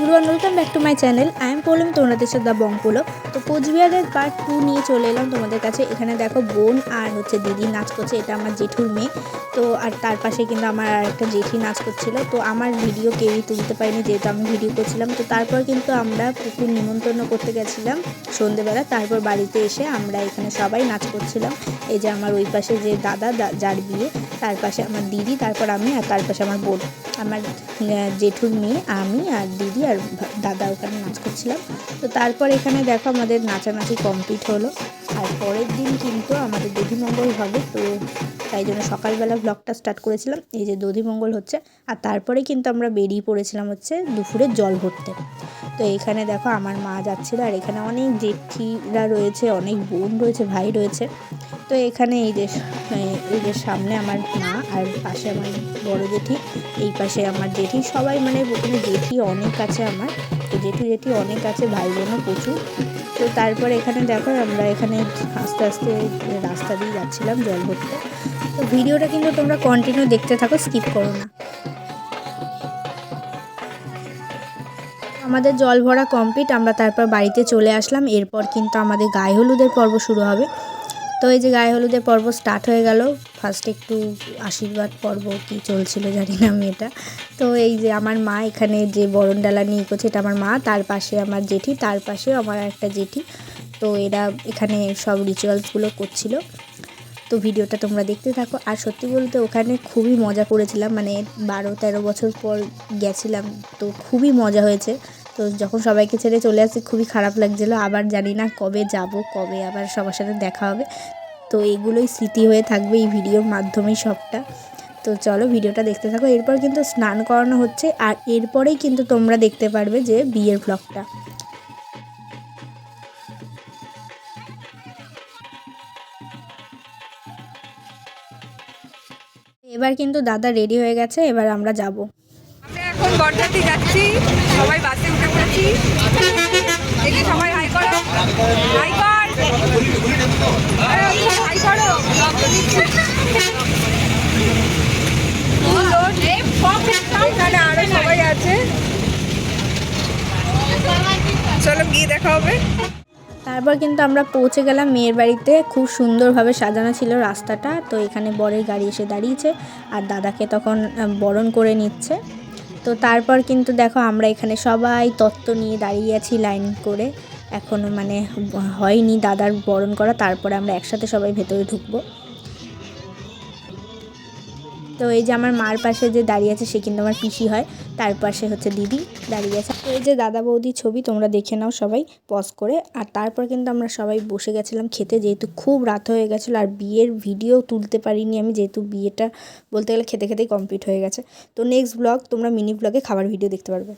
Everyone, welcome back to my channel. I am Polom, তোমাদের সাথে the Bong polo. তো কোচবিহারের পার্ট 2 নিয়ে চলে এলাম তোমাদের কাছে। এখানে দেখো বোন আর হচ্ছে দিদি নাচ করছে, এটা আমার জেঠুর মেয়ে। তো আর তার পাশে কিন্তু আমার আর একটা জেঠি নাচ করছিল। তো আমার ভিডিও কেউই তুলতে পারিনি যেহেতু আমি ভিডিও করছিলাম। তো তারপর কিন্তু আমরা পুকুর নিমন্ত্রণ করতে গেছিলাম সন্ধেবেলা। তারপর বাড়িতে এসে আমরা এখানে সবাই নাচ করছিলাম। এই যে আমার ওই পাশে যে দাদা যার বিয়ে, তার পাশে আমার দিদি, তারপর আমি, আর তার পাশে আমার বোন, আমার জেঠুর মেয়ে, আমি আর দিদি আর দাদা ওখানে নাচ করছিলাম। তো তারপর এখানে দেখো আমাদের নাচানাচি কমপ্লিট হলো। আর পরের দিন কিন্তু আমাদের দধিমঙ্গল হবে, তো তাই জন্য সকালবেলা ব্লগটা স্টার্ট করেছিলাম। এই যে দধিমঙ্গল হচ্ছে, আর তারপরে কিন্তু আমরা বেরিয়ে পড়েছিলাম হচ্ছে দুপুরে জল ভরতে। তো এখানে দেখো আমার মা যাচ্ছিল, আর এখানে অনেক জেঠিরা রয়েছে, অনেক বোন রয়েছে, ভাই রয়েছে। তো এখানে এই যে সামনে আমার মা, আর পাশে আমার বড় জেঠি, এই পাশে আমার জেঠি, সবাই মানে ওখানে জেঠি অনেক আছে আমার। তো জেঠি অনেক আছে, ভাই বোনও প্রচুর। তো তারপর এখানে দেখো আমরা এখানে আস্তে আস্তে রাস্তা দিয়ে যাচ্ছিলাম জল ভরতে। তো ভিডিওটা কিন্তু তোমরা কন্টিনিউ দেখতে থাকো, স্কিপ করো না। আমাদের জল ভরা কমপ্লিট, আমরা তারপর বাড়িতে চলে আসলাম। এরপর কিন্তু আমাদের গায়ে হলুদের পর্ব শুরু হবে। তো এই যে গায়ে হলুদের পর্ব স্টার্ট হয়ে গেল। ফার্স্ট একটু আশীর্বাদ পর্ব কি চলছিল জানি না আমি এটা। তো এই যে আমার মা এখানে যে বরণ ডালা নিয়ে করছে, এটা আমার মা, তার পাশে আমার জেঠি, তার পাশে আমার একটা জেঠি। তো এরা এখানে সব রিচুয়ালসগুলো করছিল। তো ভিডিওটা তোমরা দেখতে থাকো। আর সত্যি বলতে ওখানে খুবই মজা করেছিলাম, মানে 12-13 বছর পর গেছিলাম, তো খুবই মজা হয়েছে। তো যখন সবাইকে ছেড়ে চলে আসছি খুবই খারাপ লাগছিলো। আবার জানি না কবে যাব, কবে আবার সবার সাথে দেখা হবে। তো এইগুলোই স্মৃতি হয়ে থাকবে এই ভিডিওর মাধ্যমেই সবটা। তো চলো ভিডিওটা দেখতে থাকো। এরপর কিন্তু স্নান করানো হচ্ছে, আর এরপরেই কিন্তু তোমরা দেখতে পারবে যে বিয়ের ভ্লগটা। এবার কিন্তু দাদা রেডি হয়ে গেছে, এবার আমরা যাব। এখন বরযাত্রী যাচ্ছি, সবাই বাসে উঠে পড়েছি। এই যে সবাই হাই করো, হাই কর, হাই করো। এখানে আরো সবাই আছে, চলো গিয়ে দেখা হবে। তারপর কিন্তু আমরা পৌঁছে গেলাম মেয়ের বাড়িতে। খুব সুন্দরভাবে সাজানো ছিল রাস্তাটা। তো এখানে বরের গাড়ি এসে দাঁড়িয়েছে, আর দাদাকে তখন বরণ করে নিচ্ছে। তো তারপর কিন্তু দেখো আমরা এখানে সবাই তত্ত্ব নিয়ে দাঁড়িয়ে আছি লাইন করে। এখনও মানে হয়নি দাদার বরণ করা, তারপরে আমরা একসাথে সবাই ভেতরে ঢুকবো। তো এই যে আমার মার পাশে যে দাঁড়িয়ে আছে সে কিন্তু আমার পিসি হয়, তার পাশে হচ্ছে দিদি দাঁড়িয়ে আছে। তো এই যে দাদা বৌদির ছবি তোমরা দেখে নাও সবাই পজ করে। আর তারপর কিন্তু আমরা সবাই বসে গেছিলাম খেতে, যেহেতু খুব রাত হয়ে গেছিলো। আর বিয়ের ভিডিও তুলতে পারিনি আমি, যেহেতু বিয়েটা বলতে গেলে খেতে খেতেই কমপ্লিট হয়ে গেছে। তো নেক্সট ব্লগ তোমরা মিনি ব্লগে খাবার ভিডিও দেখতে পারবে।